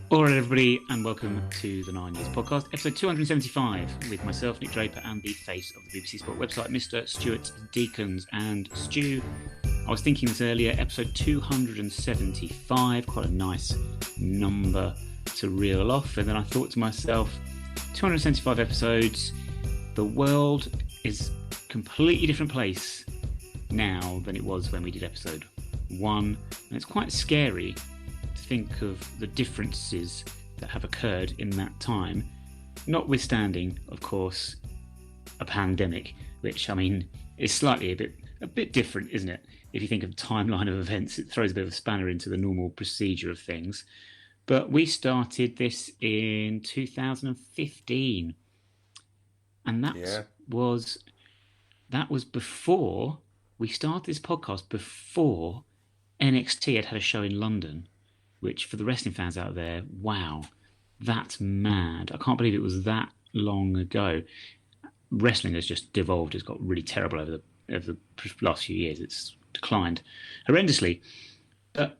All right, everybody, and welcome to the 9 Years Podcast, episode 275, with myself, Nick Draper, and the face of the BBC Sport website, Mr. Stuart Deacons. And Stu, I was thinking this earlier, episode 275, quite a nice number to reel off. And then I thought to myself, 275 episodes, the world is a completely different place now than it was when we did episode 1. And it's quite scary think of the differences that have occurred in that time, notwithstanding, of course, a pandemic, which, I mean, is slightly a bit different, isn't it? If you think of the timeline of events, it throws a bit of a spanner into the normal procedure of things. But we started this in 2015, and that was before we started this podcast, before NXT had a show in London. Which, for the wrestling fans out there, wow, that's mad. I can't believe it was that long ago. Wrestling has just devolved. It's got really terrible over the last few years. It's declined horrendously. But,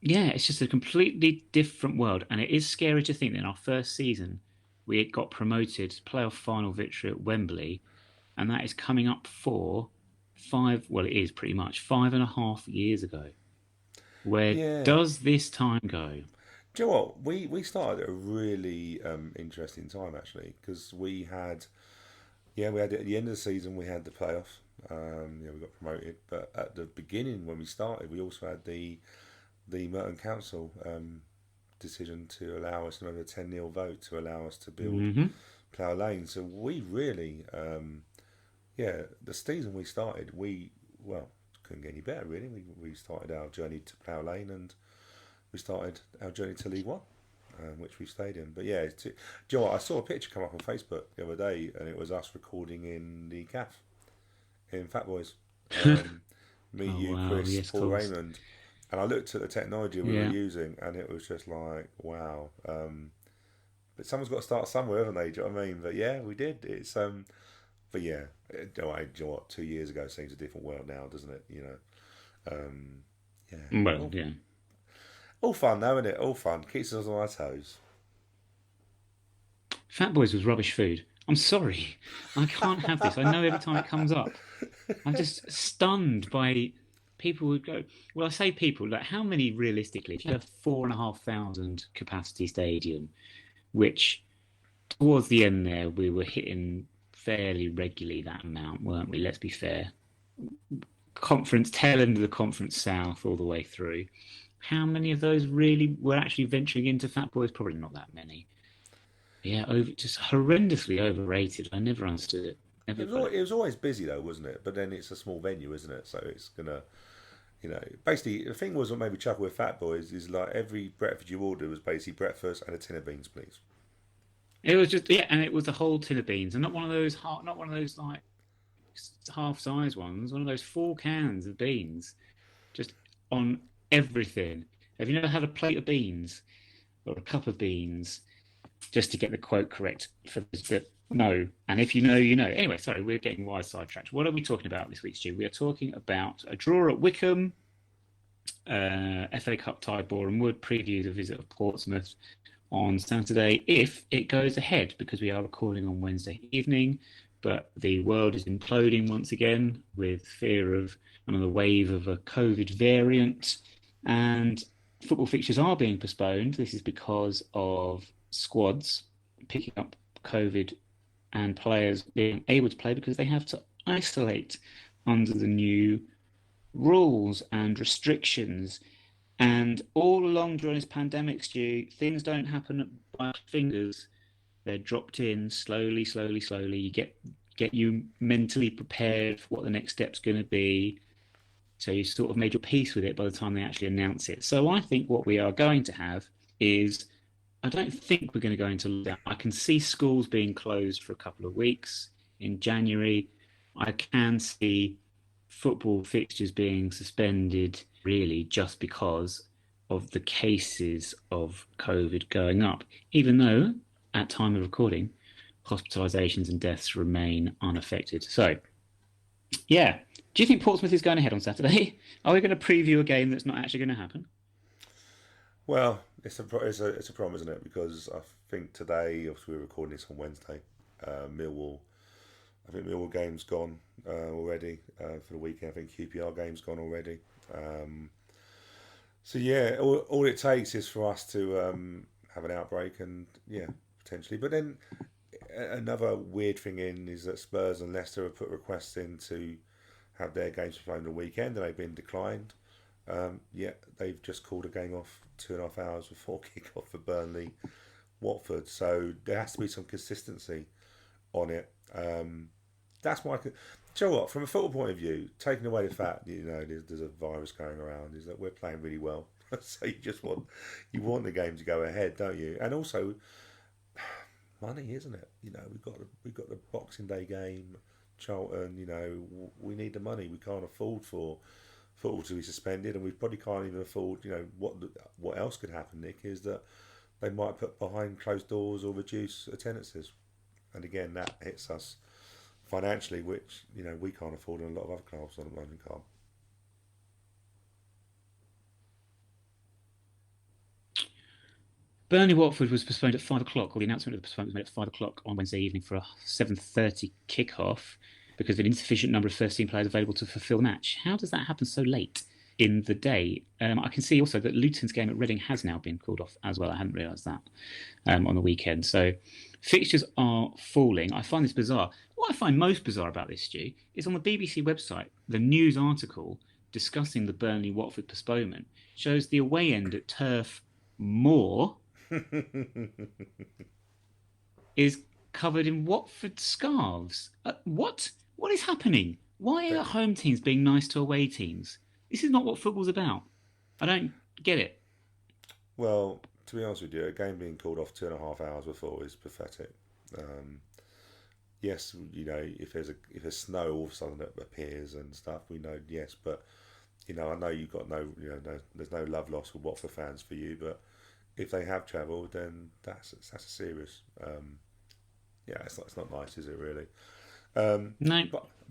yeah, it's just a completely different world. And it is scary to think that in our first season, we got promoted, playoff final victory at Wembley, and that is coming up for it is pretty much 5.5 years ago. Where does this time go? Do you know what? We started at a really interesting time, actually, because we had at the end of the season, we had the playoffs. We got promoted. But at the beginning, when we started, we also had the Merton Council decision to allow us, another 10-0 vote to allow us to build Plough Lane. So we really, the season we started, couldn't get any better, really. We started our journey to Plough Lane, and we started our journey to League One, which we stayed in. But yeah, do you know what? I saw a picture come up on Facebook the other day, and it was us recording in the CAF in Fat Boys. Chris, yes, Paul Raymond, and I looked at the technology we were using, and it was just like, wow. But someone's got to start somewhere, haven't they? Do you know what I mean? But yeah, we did. It's But yeah, you know what? 2 years ago seems a different world now, doesn't it? All fun though, isn't it? All fun. Keeps us on our toes. Fat Boys was rubbish food. I'm sorry. I can't have this. I know every time it comes up. I'm just stunned by people who go, well, I say people, like how many realistically, if you have 4,500 capacity stadium, which towards the end there, we were hitting fairly regularly that amount, weren't we? Let's be fair. Tail end of the conference south all the way through. How many of those really were actually venturing into Fat Boys? Probably not that many. Yeah, just horrendously overrated. I never understood it. It was always busy though, wasn't it? But then it's a small venue, isn't it? So it's gonna, basically the thing was what made me chuckle with Fat Boys is like every breakfast you ordered was basically breakfast and a tin of beans, please. It was just and it was a whole tin of beans, and not one of those like half-size ones. One of those 4 cans of beans, just on everything. Have you never had a plate of beans or a cup of beans? Just to get the quote correct for this bit, no. And if you know, you know. Anyway, sorry, we're getting wide sidetracked. What are we talking about this week, Stu? We are talking about a draw at Wickham, FA Cup tie Boreham Wood, preview the visit of Portsmouth on Saturday if it goes ahead, because we are recording on Wednesday evening, but the world is imploding once again with fear of another wave of a COVID variant, and football fixtures are being postponed. This is because of squads picking up COVID and players being able to play because they have to isolate under the new rules and restrictions. And all along during this pandemic, Stu, things don't happen by fingers. They're dropped in slowly. You get you mentally prepared for what the next step's going to be. So you sort of made your peace with it by the time they actually announce it. So I think what we are going to have is, I don't think we're going to go into lockdown. I can see schools being closed for a couple of weeks in January. I can see football fixtures being suspended, really, just because of the cases of COVID going up, even though at time of recording, hospitalisations and deaths remain unaffected. So, yeah. Do you think Portsmouth is going ahead on Saturday? Are we going to preview a game that's not actually going to happen? Well, it's a problem, isn't it? Because I think today, obviously, we're recording this on Wednesday. Millwall, I think Millwall game's gone already for the weekend. I think QPR game's gone already. Um, so yeah, all it takes is for us to have an outbreak, and yeah, potentially. But then another weird thing in is that Spurs and Leicester have put requests in to have their games played on the weekend, and they've been declined. Yet they've just called a game off 2.5 hours before kick-off for Burnley, Watford. So there has to be some consistency on it. That's my. Do you know what? From a football point of view, taking away the fact that, there's a virus going around, is that we're playing really well. So you want the game to go ahead, don't you? And also money, isn't it? We've got the Boxing Day game, Charlton. We need the money. We can't afford for football to be suspended, and we probably can't even afford. What else could happen, Nick, is that they might put behind closed doors or reduce attendances, and again that hits us financially, which we can't afford, and a lot of other clubs on the moment can't. Burnley Watford was postponed at 5 o'clock, or the announcement of the postponement was made at 5 o'clock on Wednesday evening for a 7:30 kickoff because of an insufficient number of first-team players available to fulfil the match. How does that happen so late in the day? I can see also that Luton's game at Reading has now been called off as well. I hadn't realised that on the weekend. So fixtures are falling. I find this bizarre. What I find most bizarre about this, Stu, is on the BBC website, the news article discussing the Burnley-Watford postponement shows the away end at Turf Moor is covered in Watford scarves. What? What is happening? Why are home teams being nice to away teams? This is not what football's about. I don't get it. Well, to be honest with you, a game being called off 2.5 hours before is pathetic. Yes, if there's snow all of a sudden that appears and stuff, we know, yes, but I know you've got there's no love lost with Watford fans for you, but if they have travelled, then that's a serious. It's not nice, is it really? No.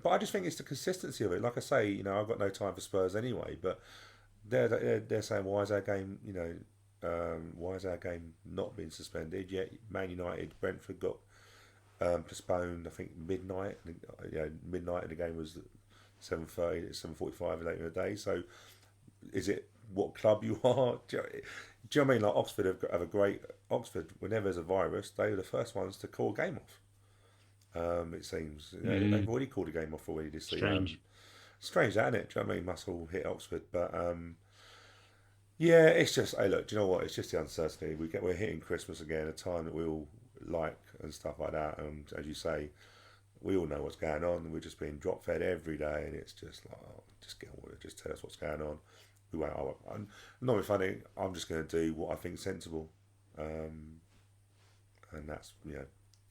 But I just think it's the consistency of it. Like I say, I've got no time for Spurs anyway. But they're saying, why is our game, why is our game not being suspended? Yet Man United, Brentford got postponed. I think midnight. Midnight, and the game was 7:30, 7:45 later in the day. So, is it what club you are? Do you know what I mean? Like Oxford have a great Oxford. Whenever there's a virus, they were the first ones to call a game off. It seems they've already called a game off already this season. Strange, that, isn't it? Do you know what I mean? Muscle hit Oxford, but yeah, it's just. Hey, look, do you know what? It's just the uncertainty. We're hitting Christmas again, a time that we all like and stuff like that. And as you say, we all know what's going on. We're just being drop fed every day, and it's just like, just get on with it. Just tell us what's going on. We won't. I'm not being funny. I'm just going to do what I think is sensible, and that's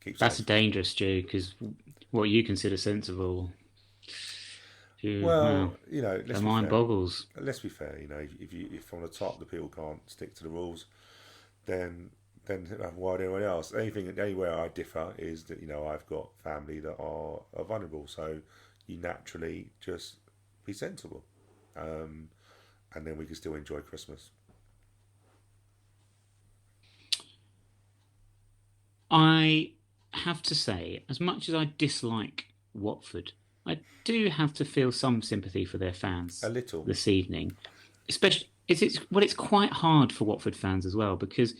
keep. That's dangerous, Stu, because what you consider sensible, Well, the mind boggles. Let's be fair. If from the top the people can't stick to the rules, then why do anyone else? Anywhere I differ is that I've got family that are vulnerable, so you naturally just be sensible, and then we can still enjoy Christmas. I have to say, as much as I dislike Watford, I do have to feel some sympathy for their fans A little. this evening. Especially, it's quite hard for Watford fans as well because,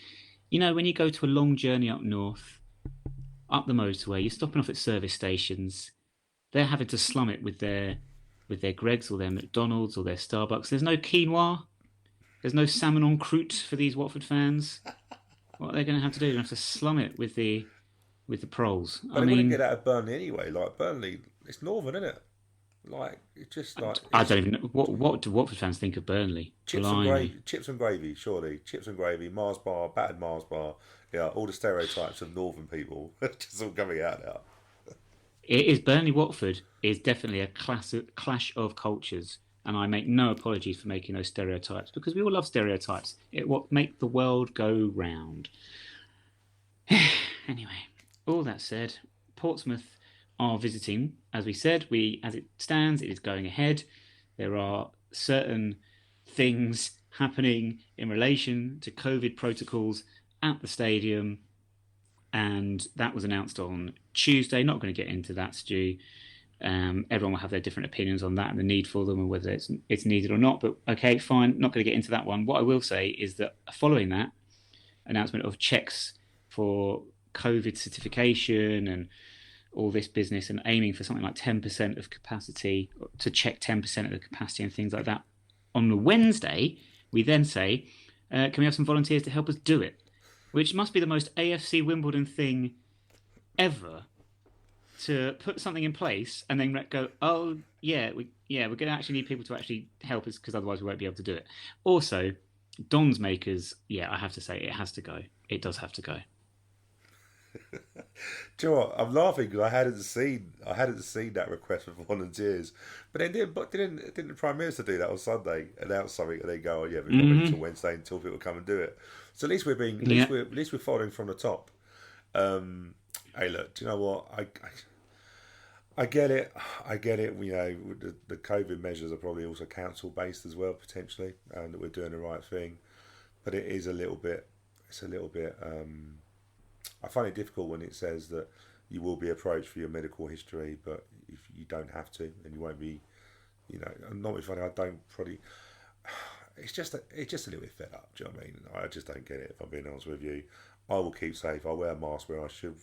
when you go to a long journey up north, up the motorway, you're stopping off at service stations. They're having to slum it with their Greggs or their McDonald's or their Starbucks. There's no quinoa. There's no salmon en croûte for these Watford fans. What are they going to have to do? They're going to have to slum it with the proles. But they wouldn't get out of Burnley anyway. Like Burnley, it's northern, isn't it? Like it's just like I don't even know what do Watford fans think of Burnley. Chips and gravy, surely chips and gravy, Mars bar, battered Mars bar. Yeah, all the stereotypes of northern people just all coming out now. It is Burnley Watford is definitely a clash of cultures, and I make no apologies for making those stereotypes because we all love stereotypes. It what make the world go round. Anyway, all that said, Portsmouth are visiting, as we said. As it stands, it is going ahead. There are certain things happening in relation to COVID protocols at the stadium, and that was announced on Tuesday. Not going to get into that, Stu. Everyone will have their different opinions on that and the need for them and whether it's needed or not. But okay, fine. Not going to get into that one. What I will say is that following that announcement of checks for COVID certification and all this business and aiming for something like 10% of capacity to check 10% of the capacity and things like that. On the Wednesday, we then say, can we have some volunteers to help us do it? Which must be the most AFC Wimbledon thing ever, to put something in place and then go, oh we're going to actually need people to actually help us because otherwise we won't be able to do it. Also, Don's makers, I have to say it has to go. It does have to go. Do you know what? I'm laughing because I hadn't seen that request for volunteers. But then didn't the Prime Minister do that on Sunday? Announce something and then go, oh yeah, we've got until Wednesday until people come and do it. So at least we're following from the top. Hey, look, do you know what? I get it. You know, the COVID measures are probably also council based as well, potentially, and that we're doing the right thing. But it is a little bit. It's a little bit. I find it difficult when it says that you will be approached for your medical history, but if you don't have to, and you won't be, you know, I'm not being funny. I don't probably. It's just a little bit fed up. Do you know what I mean? I just don't get it. If I'm being honest with you, I will keep safe. I'll wear a mask where I feel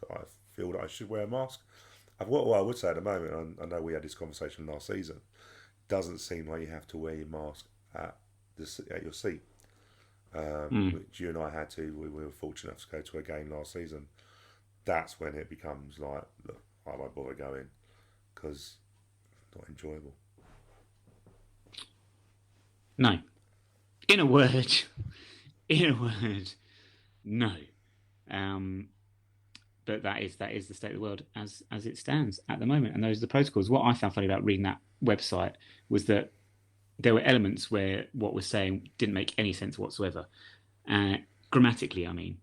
that I should wear a mask. What I would say at the moment, I know we had this conversation last season. Doesn't seem like you have to wear your mask at your seat. Which you and I had to. We were fortunate enough to go to a game last season. That's when it becomes like, look, I won't bother going because it's not enjoyable. No. In a word, no. But that is the state of the world as it stands at the moment, and those are the protocols. What I found funny about reading that website was that there were elements where what we're saying didn't make any sense whatsoever. Grammatically, I mean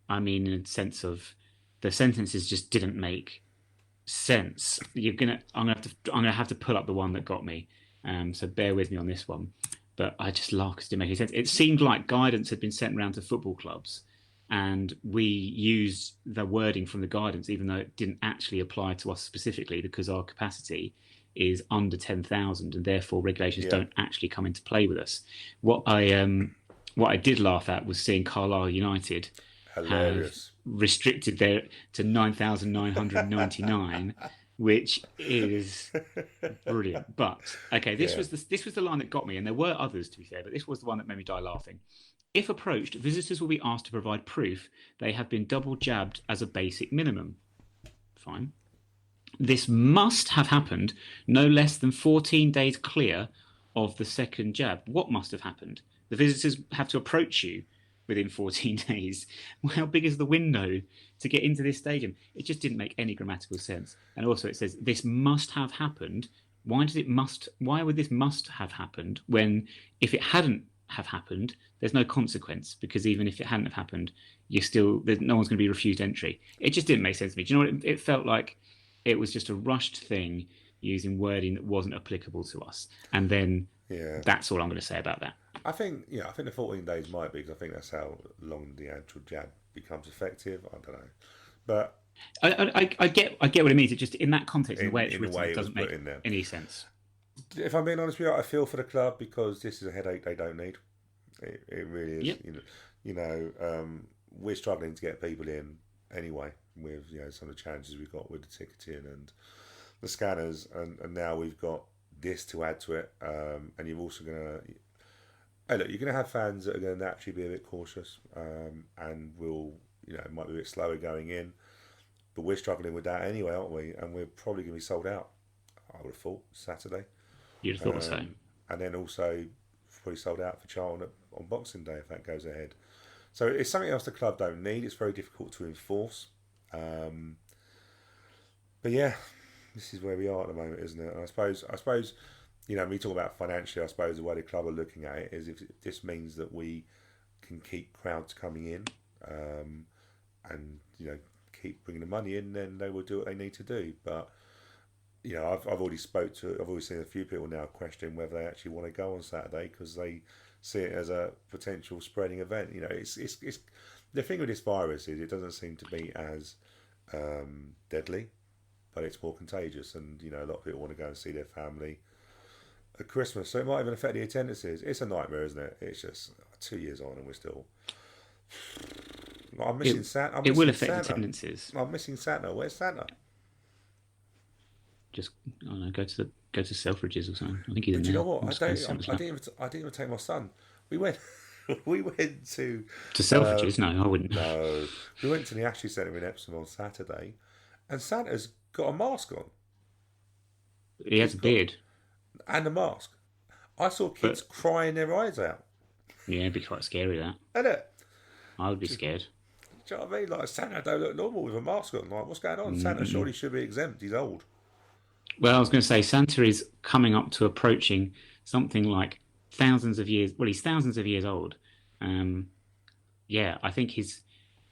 in a sense of the sentences just didn't make sense. I'm gonna have to pull up the one that got me. So bear with me on this one. But I just laughed because it didn't make any sense. It seemed like guidance had been sent around to football clubs, and we used the wording from the guidance, even though it didn't actually apply to us specifically, because our capacity is under 10,000, and therefore regulations don't actually come into play with us. What I did laugh at was seeing Carlisle United have restricted there to 9,999, which is brilliant. But okay, this was the line that got me, and there were others to be fair, but this was the one that made me die laughing. If approached, visitors will be asked to provide proof they have been double jabbed as a basic minimum. Fine. This must have happened no less than 14 days clear of the second jab. What must have happened? The visitors have to approach you within 14 days. Well, how big is the window to get into this stadium? It just didn't make any grammatical sense. And also it says this must have happened. Why would this must have happened when if it hadn't have happened, there's no consequence, because even if it hadn't have happened, no one's going to be refused entry. It just didn't make sense to me. Do you know what it felt like? It was just a rushed thing using wording that wasn't applicable to us. And then that's all I'm going to say about that. I think the 14 days might be, because I think that's how long the actual jab becomes effective. I don't know, but I get what it means. It just in that context, in the way it's written, it doesn't make any sense. If I'm being honest with you, I feel for the club, because this is a headache they don't need. It really is. Yep. We're struggling to get people in anyway, with some of the challenges we've got with the ticketing and the scanners, and now we've got this to add to it. And you're also you're going to have fans that are going to naturally be a bit cautious, and it might be a bit slower going in, but we're struggling with that anyway, aren't we? And we're probably going to be sold out, I would have thought, Saturday. You'd have thought so. And then also probably sold out for Charlton on Boxing Day if that goes ahead. So it's something else the club don't need. It's very difficult to enforce. But yeah, this is where we are at the moment, isn't it? And I suppose, when we talk about financially, I suppose the way the club are looking at it is if this means that we can keep crowds coming in, and keep bringing the money in, then they will do what they need to do. But I've already I've already seen a few people now question whether they actually want to go on Saturday because they see it as a potential spreading event. It's the thing with this virus is it doesn't seem to be as deadly, but it's more contagious, and a lot of people want to go and see their family at Christmas, so it might even affect the attendances. It's a nightmare, isn't it? It's just 2 years on, and we're still. I'm missing Santa. It will affect attendances. I'm missing Santa. Where's Santa? Just I don't know, go to Selfridges or something. I think he's in Do you there. know what? I didn't even take my son. We went. We went to Selfridges. No, I wouldn't. No, we went to the Ashley Centre in Epsom on Saturday, and Santa's got a mask on. He has a beard and a mask. I saw kids crying their eyes out. Yeah, it'd be quite scary, that. Isn't it? I would be scared. Do you know what I mean? Like, Santa don't look normal with a mask on. Like, what's going on? Santa surely should be exempt. He's old. Well, I was going to say, Santa is coming up to approaching something like thousands of years. Well, he's thousands of years old. Yeah, I think he's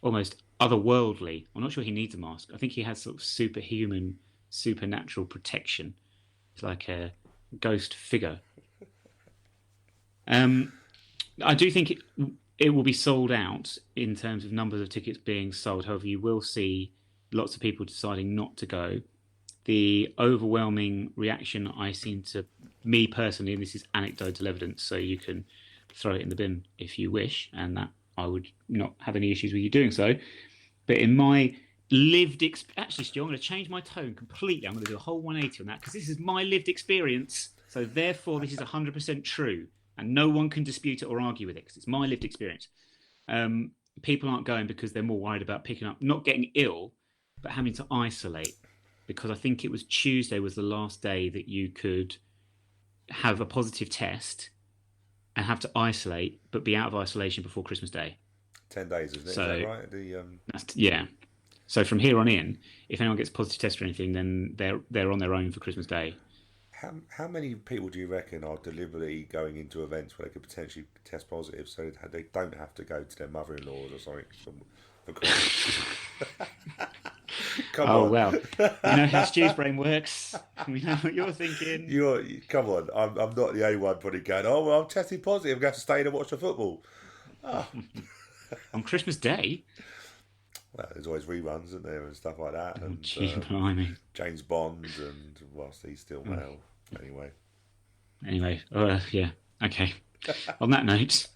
almost otherworldly. I'm not sure he needs a mask. I think he has sort of superhuman, supernatural protection. It's like a ghost figure. I do think it will be sold out in terms of numbers of tickets being sold. However, you will see lots of people deciding not to go. The overwhelming reaction I seen to me personally, and this is anecdotal evidence, so you can throw it in the bin if you wish, and that I would not have any issues with you doing so. But in my lived actually, Stu, I'm going to change my tone completely. I'm going to do a whole 180 on that because this is my lived experience. So therefore, this is 100% true, and no one can dispute it or argue with it because it's my lived experience. People aren't going because they're more worried about picking up, not getting ill, but having to isolate. Because I think it was Tuesday was the last day that you could have a positive test and have to isolate, but be out of isolation before Christmas Day. 10 days, isn't it? So, is that right? Yeah. So from here on in, if anyone gets a positive test or anything, then they're on their own for Christmas Day. How many people do you reckon are deliberately going into events where they could potentially test positive so they don't have to go to their mother-in-laws or something? Come on. Well, you know how Stu's brain works. We know what you're thinking. Come on. I'm not the only one probably going, oh, well, I'm testing positive. I'm going to have to stay in and watch the football. Oh. On Christmas Day? Well, there's always reruns, isn't there, and stuff like that. And James Bond, and whilst he's still male. Anyway, yeah, okay. On that note,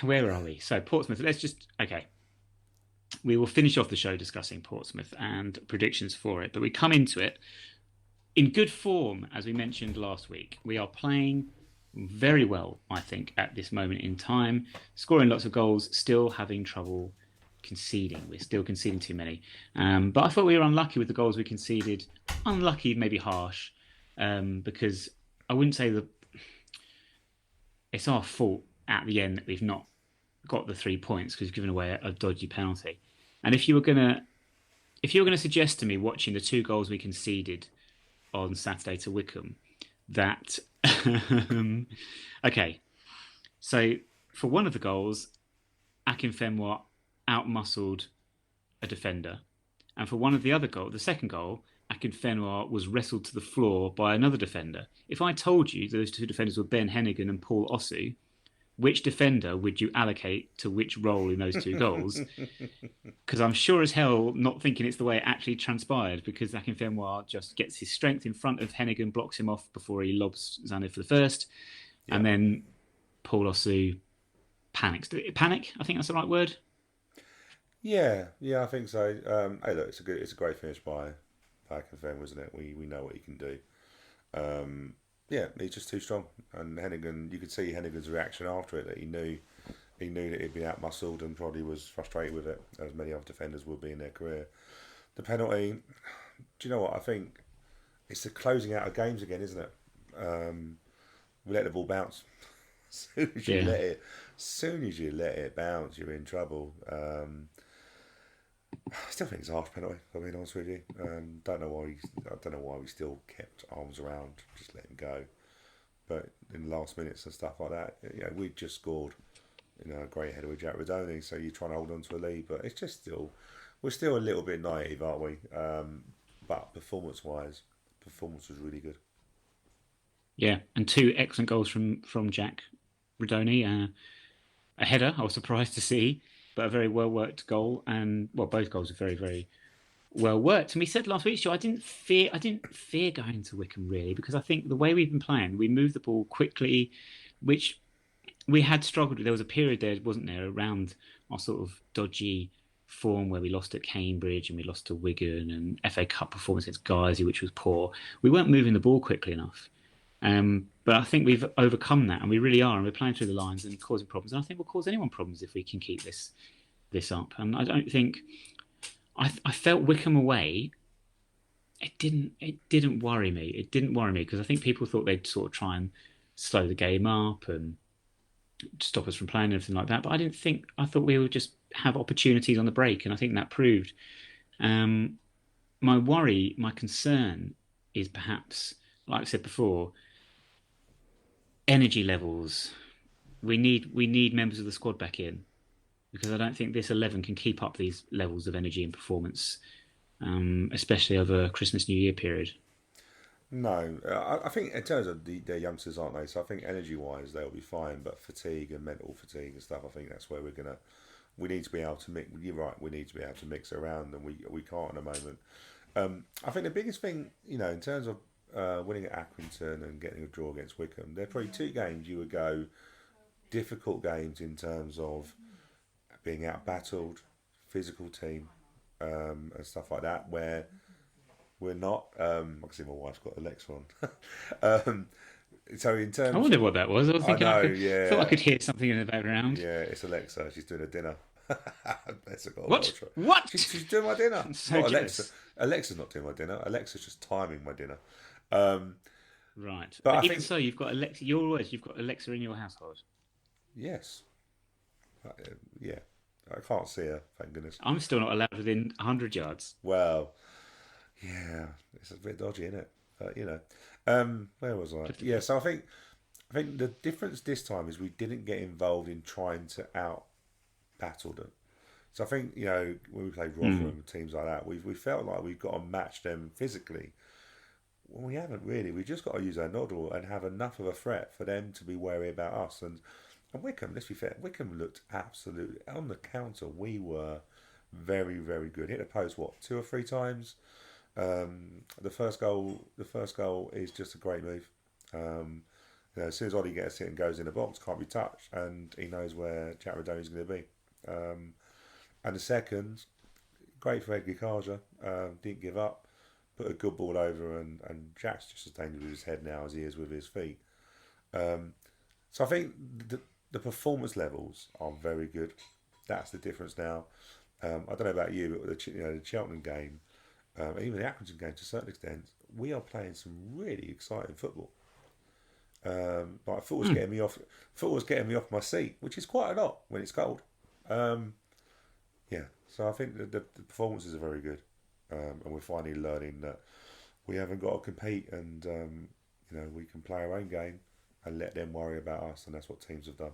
where are we? So, Portsmouth, okay. We will finish off the show discussing Portsmouth and predictions for it, but we come into it in good form, as we mentioned last week. We are playing very well, I think, at this moment in time, scoring lots of goals, still having trouble conceding. We're still conceding too many. But I thought we were unlucky with the goals we conceded. Unlucky, maybe harsh, because I wouldn't say that it's our fault at the end that we've not got the 3 points because we've given away a dodgy penalty. And if you were gonna suggest to me watching the 2 goals we conceded on Saturday to Wickham, that okay, so for one of the goals, Akinfenwa outmuscled a defender, and for one of the other goals, the second goal, Akinfenwa was wrestled to the floor by another defender. If I told you those 2 defenders were Ben Hennigan and Paul Osu, which defender would you allocate to which role in those 2 goals? Because I'm sure as hell not thinking it's the way it actually transpired, because Akinfenwa just gets his strength in front of Hennigan, blocks him off before he lobs Zanev for the first, and then Paul Osu panics. Panic? I think that's the right word. Yeah, I think so. Hey, look, it's a great finish by Akinfenwa, isn't it? We know what he can do. Yeah, he's just too strong. And Hennigan, you could see Hennigan's reaction after it, that he knew that he'd been outmuscled and probably was frustrated with it, as many other defenders will be in their career. The penalty, do you know what? I think it's the closing out of games again, isn't it? We let the ball bounce. As soon as you let it bounce, you're in trouble. I still think it's a harsh penalty, if I'm being honest with you. I don't know why we still kept arms around, just let him go. But in the last minutes and stuff like that, we'd just scored, a great header with Jack Rodoni, so you're trying to hold on to a lead, but it's just we're still a little bit naive, aren't we? but performance was really good. Yeah, and two excellent goals from Jack Redoni. A header, I was surprised to see, but a very well worked goal, and well, both goals are very, very well worked. And we said last week, Stu, I didn't fear going to Wickham really because I think the way we've been playing, we moved the ball quickly, which we had struggled with. There was a period there, wasn't there, around our sort of dodgy form where we lost at Cambridge and we lost to Wigan and FA Cup performance against Guernsey, which was poor. We weren't moving the ball quickly enough. But I think we've overcome that, and we really are, and we're playing through the lines and causing problems. And I think we'll cause anyone problems if we can keep this up. And I don't think I felt Wickham away. It didn't worry me. It didn't worry me because I think people thought they'd sort of try and slow the game up and stop us from playing and everything like that. But I didn't think. I thought we would just have opportunities on the break, and I think that proved. Um, my concern is perhaps, like I said before, energy levels. We need members of the squad back in because I don't think this 11 can keep up these levels of energy and performance, especially over Christmas New Year period. No, I think in terms of their youngsters, aren't they? So I think energy wise they'll be fine, but fatigue and mental fatigue and stuff, I think that's where we need to be able to mix. You're right, we need to be able to mix around, and we can't at the moment. I think the biggest thing, in terms of winning at Accrington and getting a draw against Wickham, they're probably two games you would go difficult games in terms of being out battled, physical team, and stuff like that, where we're not. I can see my wife's got Alexa on. um, so in I terms, wondered what that was. I was I thinking know, thought I yeah, could hear something in the background. yeah, it's Alexa. She's doing her dinner. Bless her, got a What? Ultra. What? She's doing my dinner. I'm so Not Alexa. jealous. Alexa's not doing my dinner. Alexa's just timing my dinner. Um, Right, but I but even think so, you've got Alexa. Your words, you've got Alexa in your household. yes, yeah. I can't see her, thank goodness. I'm still not allowed within 100 yards. Well, yeah, it's a bit dodgy, isn't it? But where was I? Yeah, so I think the difference this time is we didn't get involved in trying to out battle them. So I think when we played Rotherham Mm. and teams like that, we felt like we've got to match them physically. Well, we haven't really. We just got to use our noddle and have enough of a threat for them to be wary about us. And Wickham, let's be fair, Wickham looked absolutely on the counter. We were very, very good. Hit the post what 2 or 3 times. The first goal is just a great move. Um, as soon as Ollie gets it and goes in the box, can't be touched, and he knows where Jack Redoni is going to be. Um, and the second, great for Edgar Kaja. Didn't give up, put a good ball over, and Jack's just as dangerous with his head now as he is with his feet. Um, so I think the performance levels are very good. That's the difference now. I don't know about you, but with the Cheltenham game, and even the Accrington game to a certain extent, we are playing some really exciting football. Like football's Mm. getting me off. Football's getting me off my seat, which is quite a lot when it's cold. Um, yeah, so I think the performances are very good, and we're finally learning that we haven't got to compete, and we can play our own game and let them worry about us, and that's what teams have done.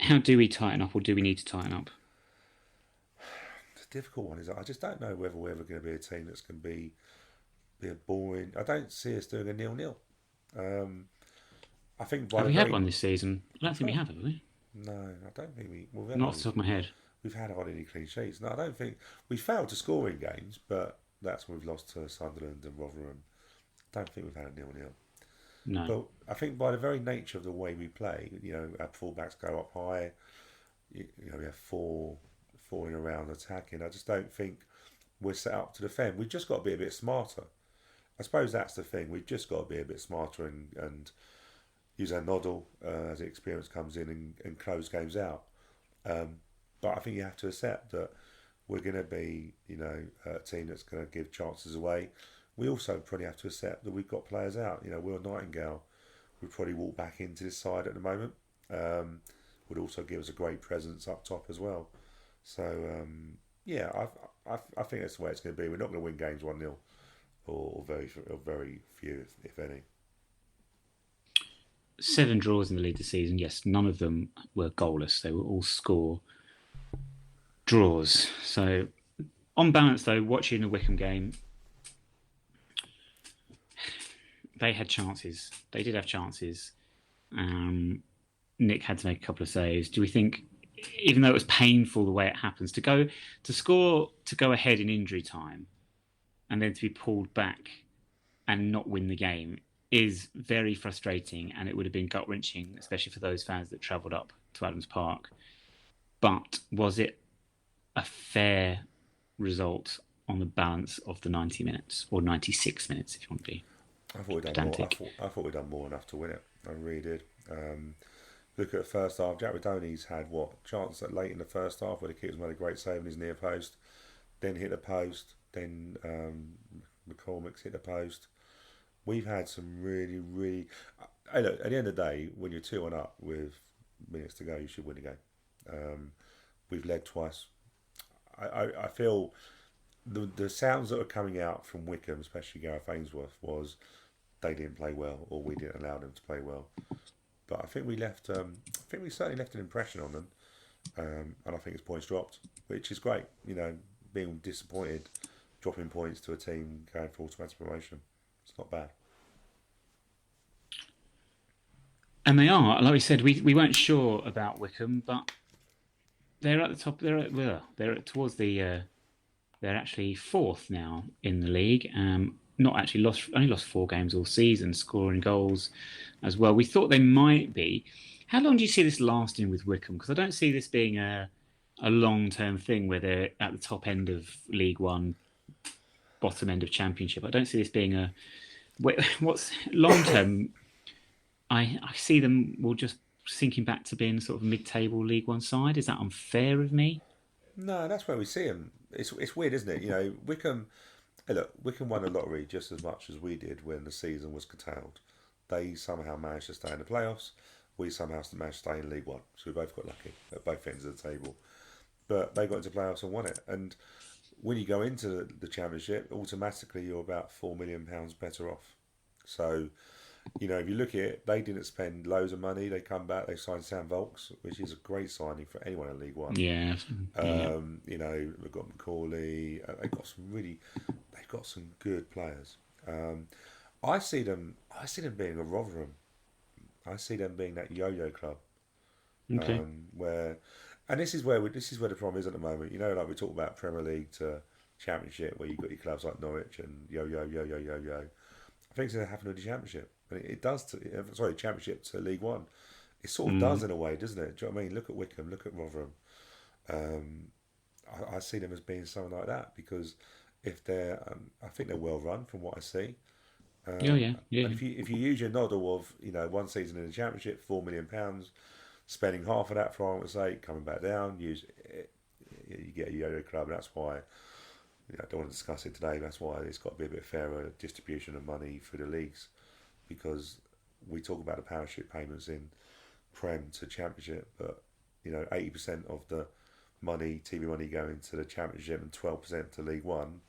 How do we tighten up, or do we need to tighten up? The difficult one is I just don't know whether we're ever going to be a team that's going to be a boring. I don't see us doing a 0-0. Um, I think by Have the we had very one this season? I don't think we no, have we? no, I don't think we've had Not off the hardly top of my head. we've had hardly any clean sheets. No, I don't think we failed to score in games, but that's when we've lost to Sunderland and Rotherham. I don't think we've had a 0-0. No. But I think by the very nature of the way we play, our fullbacks go up high. We have four falling around attacking. I just don't think we're set up to defend. We've just got to be a bit smarter. I suppose that's the thing. We've just got to be a bit smarter and use our noddle as the experience comes in and close games out. Um, but I think you have to accept that we're going to be, a team that's going to give chances away. We also probably have to accept that we've got players out. Will Nightingale would probably walk back into this side at the moment. Would also give us a great presence up top as well. So yeah, I think that's the way it's going to be. We're not going to win games 1-0 or very few, if any. 7 draws in the league this season. Yes, none of them were goalless. They were all score draws. So On balance, though, watching the Wickham game, they had chances. They did have chances. Um, Nick had to make a couple of saves. Do we think, even though it was painful the way it happens, to score to go ahead in injury time, and then to be pulled back and not win the game is very frustrating, and it would have been gut wrenching, especially for those fans that travelled up to Adams Park. But was it a fair result on the balance of the 90 minutes or 96 minutes, if you want to be I thought we'd done more. pedantic? I thought we'd done more enough to win it. I really did. Look at the first half. Jack Rodoni's had what chance at late in the first half where the keeper's made a great save in his near post, then hit the post, then McCormick's hit the post. We've had some really, really. Hey, look, at the end of the day, when you're 2-1 up with minutes to go, you should win the game. We've led twice. I feel the sounds that were coming out from Wickham, especially Gareth Ainsworth, was they didn't play well or we didn't allow them to play well. But I think we left. I think we certainly left an impression on them, and I think his points dropped, which is great. Being disappointed, dropping points to a team going for automatic promotion, it's not bad. And they are, like we said, we weren't sure about Wickham, but they're at the top. Towards the. They're actually fourth now in the league. Not actually only lost 4 games all season, scoring goals as well. We thought they might be. How long do you see this lasting with Wickham? Because I don't see this being a long-term thing where they're at the top end of League One, bottom end of Championship. I don't see this being what's long-term. I see them just sinking back to being sort of mid-table League One side. Is that unfair of me? No, that's where we see him. It's weird, isn't it? Wickham. Hey, look, Wickham won the lottery just as much as we did when the season was curtailed. They somehow managed to stay in the playoffs. We somehow managed to stay in League One. So we both got lucky at both ends of the table. But they got into playoffs and won it. And when you go into the Championship, automatically you're about £4 million better off. So, if you look at it, they didn't spend loads of money. They come back, they signed Sam Volks, which is a great signing for anyone in League One. Yeah. We've got Macaulay. They've got some good players. I see them being a Rotherham. I see them being that yo-yo club. Okay. And this is where the problem is at the moment. Like we talk about Premier League to Championship, where you've got your clubs like Norwich and yo-yo. I think it's going to happen with the Championship. And it does Championship to League One. It sort of does in a way, doesn't it? Do you know what I mean? Look at Wickham, look at Rotherham. I see them as being something like that because if they're, I think they're well run from what I see. Yeah. And if you use your model of one season in the Championship, £4 million, spending half of that for argument's sake, coming back down, you get a yo-yo club. And that's why I don't want to discuss it today. That's why it's got to be a bit fairer distribution of money for the leagues, because we talk about the parachute payments in Prem to Championship, but 80% of the TV money going to the Championship and 12% to League One.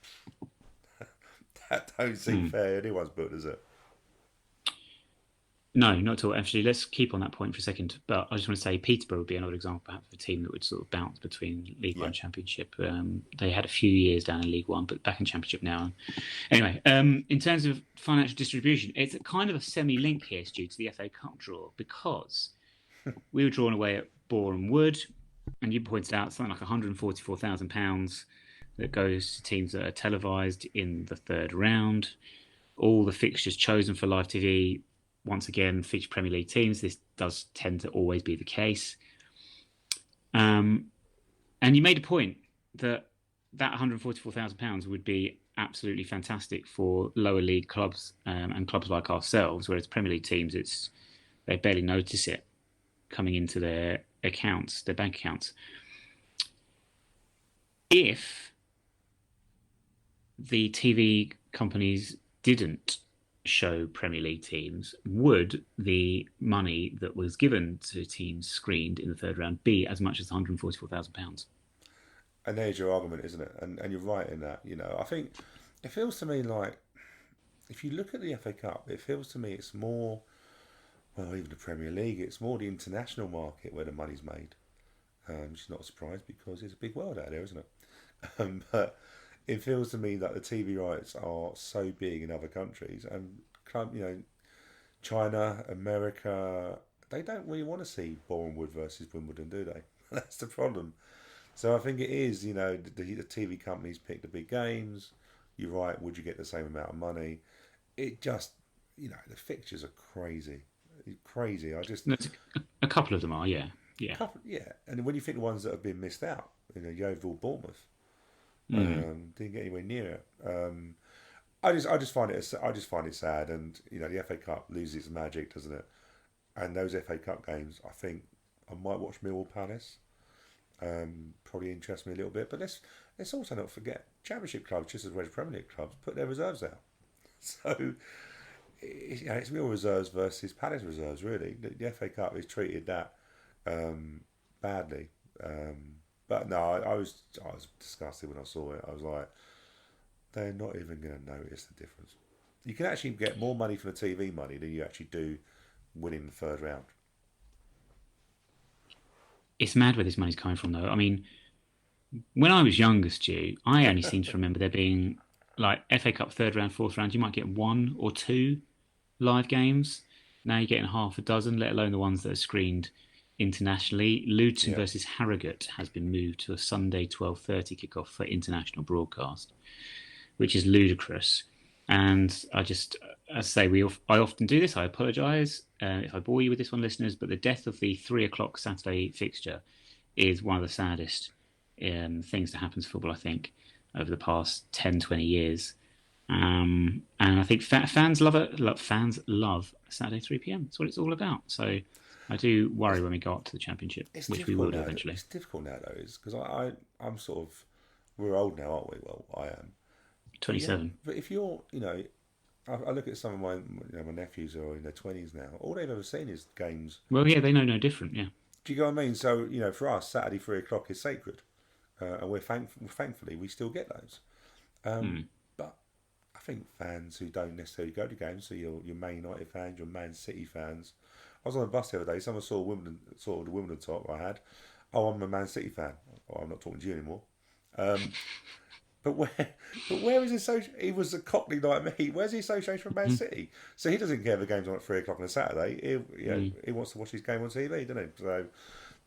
That don't seem fair. Anyone's book, does it? No, not at all. Actually, let's keep on that point for a second. But I just want to say Peterborough would be another example, perhaps, of a team that would sort of bounce between League One and Championship. They had a few years down in League One, but back in Championship now. Anyway, in terms of financial distribution, it's a kind of a semi-link here, Stu, to the FA Cup draw, because we were drawn away at Boreham Wood, and you pointed out something like £144,000 that goes to teams that are televised in the third round. All the fixtures chosen for live TV, once again, feature Premier League teams. This does tend to always be the case. And you made a point that £144,000 would be absolutely fantastic for lower league clubs and clubs like ourselves, whereas Premier League teams, they barely notice it coming into their accounts, their bank accounts. If the TV companies didn't show Premier League teams, would the money that was given to teams screened in the third round be as much as £144,000? And there's your argument, isn't it? And you're right in that. I think it feels to me like if you look at the FA Cup, it feels to me it's more, well, even the Premier League, it's more the international market where the money's made. Which is not a surprise because it's a big world out there, isn't it? But it feels to me that the TV rights are so big in other countries, and China, America, they don't really want to see Bournemouth versus Wimbledon, do they? That's the problem. So I think it is, the TV companies pick the big games. You're right. Would you get the same amount of money? It just, the fixtures are crazy, crazy. I just A couple of them are, yeah, yeah. yeah. And when you think the ones that have been missed out, Yeovil, Bournemouth, didn't get anywhere near it. I just find it sad, and the FA Cup loses its magic, doesn't it? And those FA Cup games, I think I might watch Millwall Palace. Probably interest me a little bit, but let's also not forget Championship clubs, just as well as Premier League clubs, put their reserves out. So it's Millwall reserves versus Palace reserves. Really, the FA Cup is treated that badly. But no, I was disgusted when I saw it. I was like, they're not even going to notice the difference. You can actually get more money from the TV money than you actually do winning the third round. It's mad where this money's coming from, though. I mean, when I was younger, Stu, I only seem to remember there being like FA Cup third round, fourth round. You might get one or two live games. Now you're getting half a dozen, let alone the ones that are screened internationally. Luton Yeah. versus Harrogate has been moved to a Sunday 12:30 kickoff for international broadcast, which is ludicrous. And as I say, I often do this. I apologise if I bore you with this one, listeners. But the death of the 3 o'clock Saturday fixture is one of the saddest things to happen to football, I think, over the past 10, 20 years. And I think fans love it. Fans love Saturday 3 p.m. That's what it's all about. So I do worry when we go up to the Championship, It's which we difficult will do now. eventually. It's difficult now, though, because I'm sort of, we're old now, aren't we? Well, I am. But yeah, 27. but if you're, I look at some of my nephews who are in their 20s now. All they've ever seen is games. Well, yeah, they know no different. Yeah. Do you get what I mean? So for us, Saturday 3 o'clock is sacred, and thankfully we still get those. But I think fans who don't necessarily go to games, so your Man United fans, your Man City fans. I was on a bus the other day. Someone saw the Wimbledon top I had. Oh, I'm a Man City fan. Oh, I'm not talking to you anymore. But where is his social? He was a Cockney like me. Where's the association with Man City? So he doesn't care if the game's on at 3 o'clock on a Saturday. He wants to watch his game on TV, doesn't he? So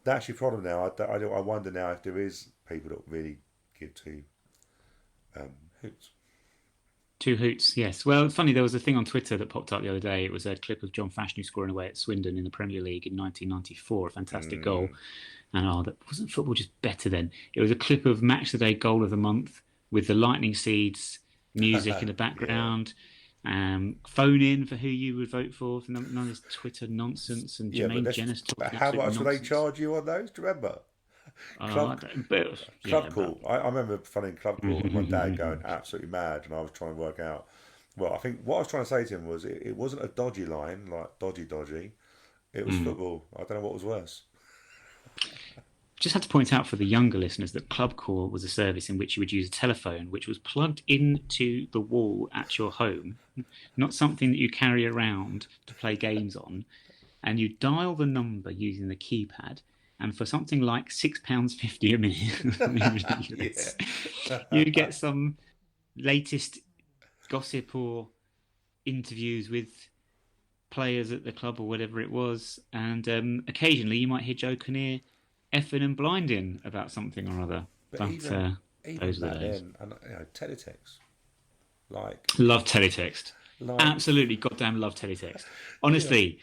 that's your problem now. I wonder now if there is people that really give two hoots. Two hoots, yes. Well, funny, there was a thing on Twitter that popped up the other day. It was a clip of John Fashanu scoring away at Swindon in the Premier League in 1994, a fantastic goal. And that wasn't football just better then. It was a clip of Match of the Day Goal of the Month with the Lightning Seeds music in the background. Phone in for who you would vote for none of this Twitter nonsense and Jermaine Jenner's talking how much will they nonsense. charge you on those? Do you remember? Club, Club call. I remember phoning Club call and my dad going absolutely mad, and I was trying to work out. Well, I think what I was trying to say to him was it wasn't a dodgy line, like dodgy. It was football. I don't know what was worse. Just had to point out for the younger listeners that Club Call was a service in which you would use a telephone which was plugged into the wall at your home, not something that you carry around to play games on, and you dial the number using the keypad. And for something like £6.50 a minute, you get some latest gossip or interviews with players at the club or whatever it was. And occasionally you might hear Joe Kinnear effing and blinding about something or other. But even those are the back days. then, and teletext, like Love teletext. Absolutely goddamn love teletext. Honestly,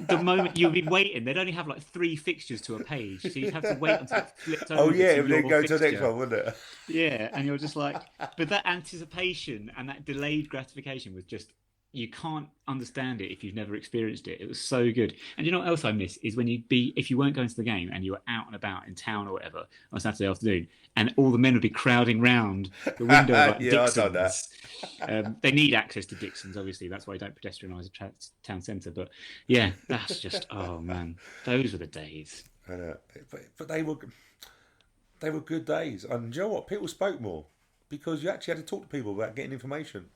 the moment you'll be waiting, they'd only have like 3 fixtures to a page, so you'd have to wait until it flipped over. Oh yeah, to it would go fixture. to the next one, wouldn't it? Yeah, and you're just like, but that anticipation and that delayed gratification was just, you can't understand it if you've never experienced it. It was so good. And you know what else I miss is when if you weren't going to the game and you were out and about in town or whatever on a Saturday afternoon, and all the men would be crowding round the window like Dixons. I've done that. They need access to Dixons, obviously. That's why you don't pedestrianise a town centre. But yeah, that's just, oh man, those were the days. But they were good days. And you know what? People spoke more because you actually had to talk to people about getting information.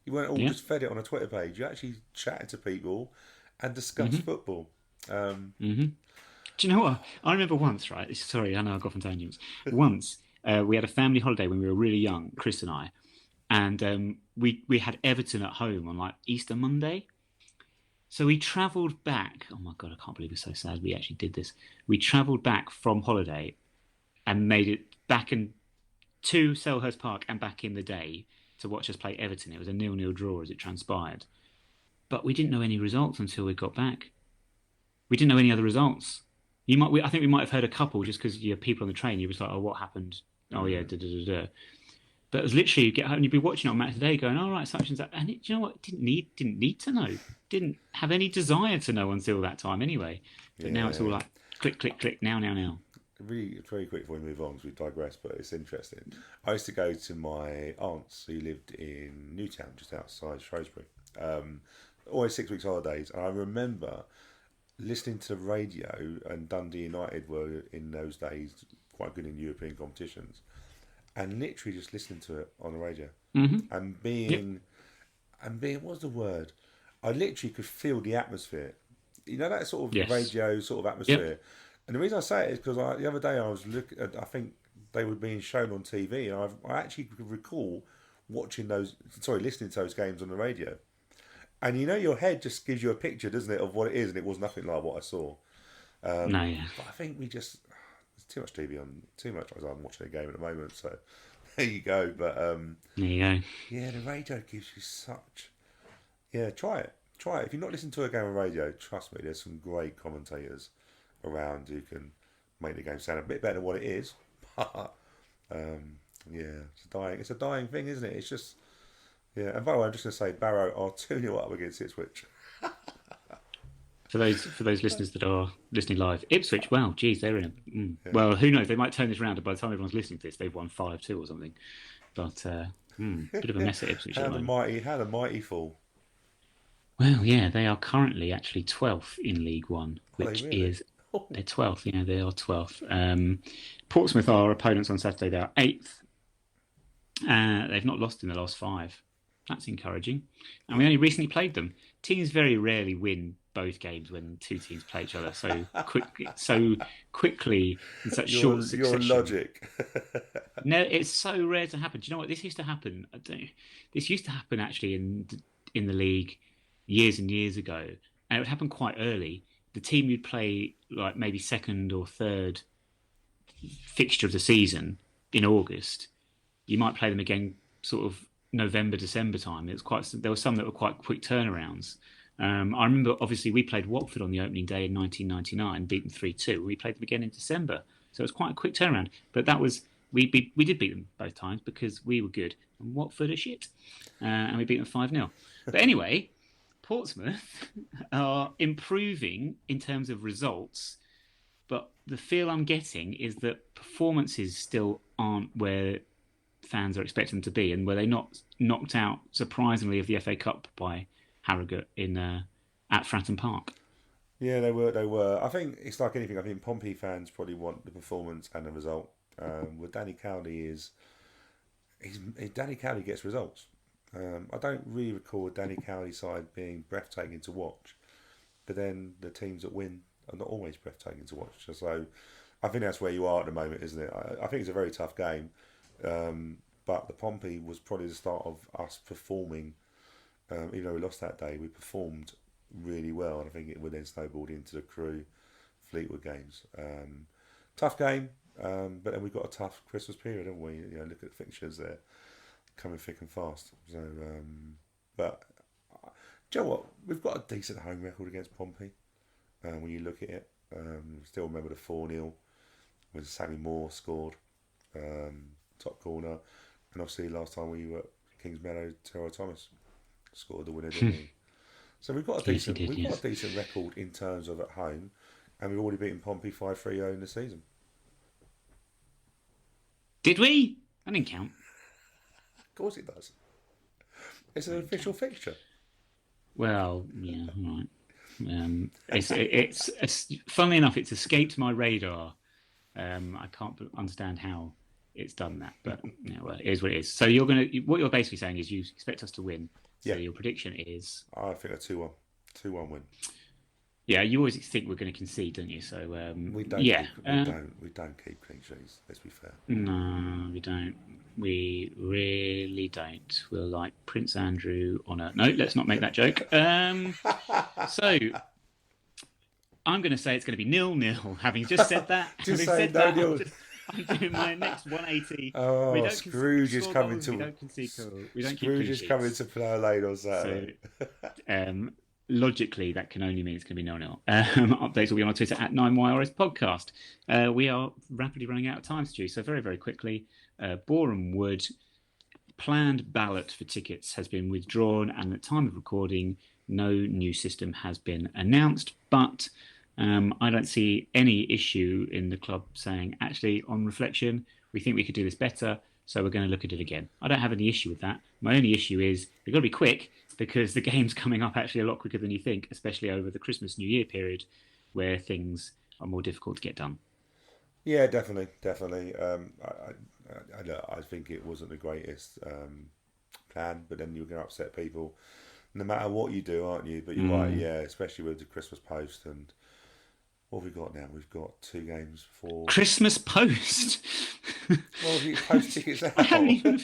You weren't all just fed it on a Twitter page. You actually chatted to people and discussed football. Do you know what? I remember once, right? Sorry, I know I've got from tangents. Once, We had a family holiday when we were really young, Chris and I, and we had Everton at home on like Easter Monday. So we travelled back. Oh my God, I can't believe it's so sad. We actually did this. We travelled back from holiday and made it back to Selhurst Park and back in the day to watch us play Everton. It was a 0-0 draw as it transpired. But we didn't know any results until we got back. We didn't know any other results. I think we might have heard a couple just because you're people on the train. You was like, oh, what happened? Oh yeah, da da da da. But it was literally you get home and you'd be watching it on Match Today, going, "All right, such and such," and you know what? Didn't need to know. Didn't have any desire to know until that time anyway. But now it's all like click, click, click. Now. Really, very quick before we move on, because we digress, but it's interesting. I used to go to my aunts who lived in Newtown, just outside Shrewsbury. Always 6 weeks holidays, and I remember listening to the radio, and Dundee United were in those days quite good in European competitions, and literally just listening to it on the radio and being what's the word? I literally could feel the atmosphere. You know that sort of radio sort of atmosphere. Yep. And the reason I say it is because the other day I was looking. I think they were being shown on TV, and I actually could recall listening to those games on the radio. And you know, your head just gives you a picture, doesn't it, of what it is, and it was nothing like what I saw. But I think there's too much TV on, too much as I'm watching a game at the moment. So there you go. But there you go. Yeah, the radio gives you such. Yeah, try it. If you're not listening to a game on radio, trust me, there's some great commentators around who can make the game sound a bit better than what it is. But it's a dying thing, isn't it? It's just. Yeah, and by the way, I'm just going to say Barrow are 2-0 up against Ipswich. For those listeners that are listening live, Ipswich, wow, geez, they're in a... Well, who knows? They might turn this around, and by the time everyone's listening to this, they've won 5-2 or something. But bit of a mess at Ipswich. How the mighty fall. Well, yeah, they are currently actually 12th in League One, which is... They're 12th, yeah, they are 12th. Portsmouth are opponents on Saturday. They are 8th. They've not lost in the last 5. That's encouraging. And we only recently played them. Teams very rarely win both games when two teams play each other so quickly in such short succession. Your logic. No, it's so rare to happen. Do you know what? This used to happen. This used to happen actually in the league years and years ago, and it would happen quite early. The team you'd play like maybe second or third fixture of the season in August, you might play them again sort of November, December time. There were some that were quite quick turnarounds. I remember, obviously, we played Watford on the opening day in 1999, beat them 3-2. We played them again in December, so it was quite a quick turnaround. But that was we did beat them both times because we were good and Watford are shit, and we beat them 5-0. But anyway, Portsmouth are improving in terms of results, but the feel I'm getting is that performances still aren't where fans are expecting them to be, and were they not knocked out surprisingly of the FA Cup by Harrogate at Fratton Park? Yeah, they were. I think it's like anything. I think Pompey fans probably want the performance and the result. With Danny Cowley Danny Cowley gets results. I don't really recall Danny Cowley's side being breathtaking to watch, but then the teams that win are not always breathtaking to watch. So I think that's where you are at the moment, isn't it? I think it's a very tough game. But the Pompey was probably the start of us performing. Even though we lost that day, we performed really well, and I think it would then snowballed into the Crewe Fleetwood games. Tough game, but then we've got a tough Christmas period, haven't we? You know, look at the fixtures there, coming thick and fast. So, but do you know what? We've got a decent home record against Pompey. When you look at it, still remember the 4-0 when Sammy Moore scored. Top corner, and obviously last time we were at Kings Meadow, Terrell Thomas scored the winner, didn't he? So we've got a decent record in terms of at home, and we've already beaten Pompey 5-3 in the season. Did we? I didn't count. Of course it does. It's an official fixture. Well, yeah, all right. It's funnily enough, it's escaped my radar. I can't understand how it's done that, but well, it is what it is. So what you're basically saying is you expect us to win. So your prediction is? I think a 2-1 win. Yeah, you always think we're going to concede, don't you? So We don't yeah, keep we don't keep clean sheets. Let's be fair. no, we don't. We really don't. We're like Prince Andrew on a. No, let's not make that joke. So I'm going to say it's going to be 0-0. Having just said that, Just having saying said no that, deal. I'm doing my next 180. We Oh, don't Scrooge is score coming goals. We to don't concede goals. We don't keep Scrooge clean is coming sheets. to Flower Lane on So Saturday. logically, that can only mean it's going to be 0-0. Updates will be on our Twitter at 9YRS Podcast. We are rapidly running out of time, Stu. So very, very quickly, Boreham Wood planned ballot for tickets has been withdrawn, and at the time of recording, no new system has been announced. But I don't see any issue in the club saying, actually, on reflection, we think we could do this better, so we're going to look at it again. I don't have any issue with that. My only issue is we've got to be quick because the game's coming up actually a lot quicker than you think, especially over the Christmas New Year period where things are more difficult to get done. Yeah, definitely, definitely. I think it wasn't the greatest plan, but then you're going to upset people no matter what you do, aren't you? But you're right, yeah, especially with the Christmas post and what have we got now? We've got 2 games for Christmas post. well, if you post tickets out. I hadn't even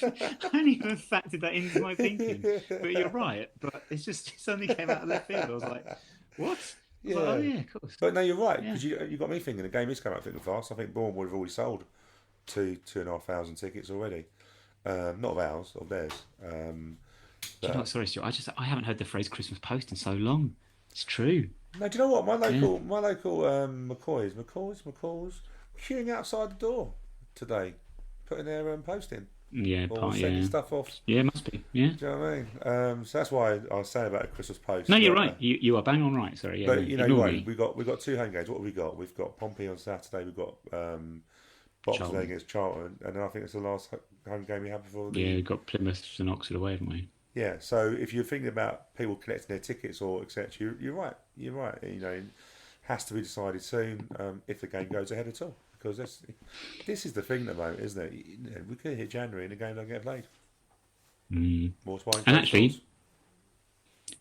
factored that into my thinking. But you're right. But it suddenly came out of left field. I was like, what? I was like, oh Yeah, yeah, of course. but no, you're right Yeah. because you got me thinking the game is coming up thick and fast. I think Bournemouth would have already sold 2,500 tickets already. Not of ours, of theirs. Do you know what? Sorry, Stuart. I haven't heard the phrase Christmas post in so long. It's true. No, do you know what? My Yeah. local McCoy's queuing outside the door today, putting their post in Yeah, or sending yeah. stuff off. Yeah, it must be. Yeah. Do you know what I mean? So that's why I was saying about a Christmas post. No, you're But, right. You are bang on right. Sorry. Yeah, but yeah. you're Ignore right. me. We've got 2 home games. What have we got? We've got Pompey on Saturday. We've got Boxing Day Charlton. against Charlton, and then I think it's the last home game we have before the Yeah, we've got Plymouth and Oxford away, haven't we? yeah. So if you're thinking about people collecting their tickets or etc., you're right. You're right. You know, it has to be decided soon if the game goes ahead at all. Because this is the thing at the moment, isn't it? You know, we could hit January and the game don't get played. More spine And phone actually, calls.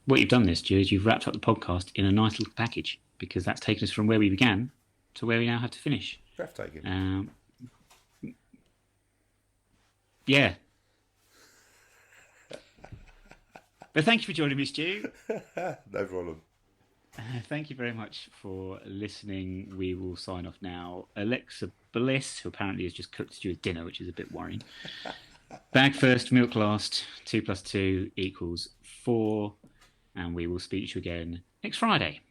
what you've done this, Stu, is you've wrapped up the podcast in a nice little package because that's taken us from where we began to where we now have to finish. Breathtaking. Yeah. But thank you for joining me, Stu. No problem. Thank you very much for listening. We will sign off now. Alexa Bliss, who apparently has just cooked Stuart's dinner, which is a bit worrying. Bag first, milk last. 2 + 2 = 4. And we will speak to you again next Friday.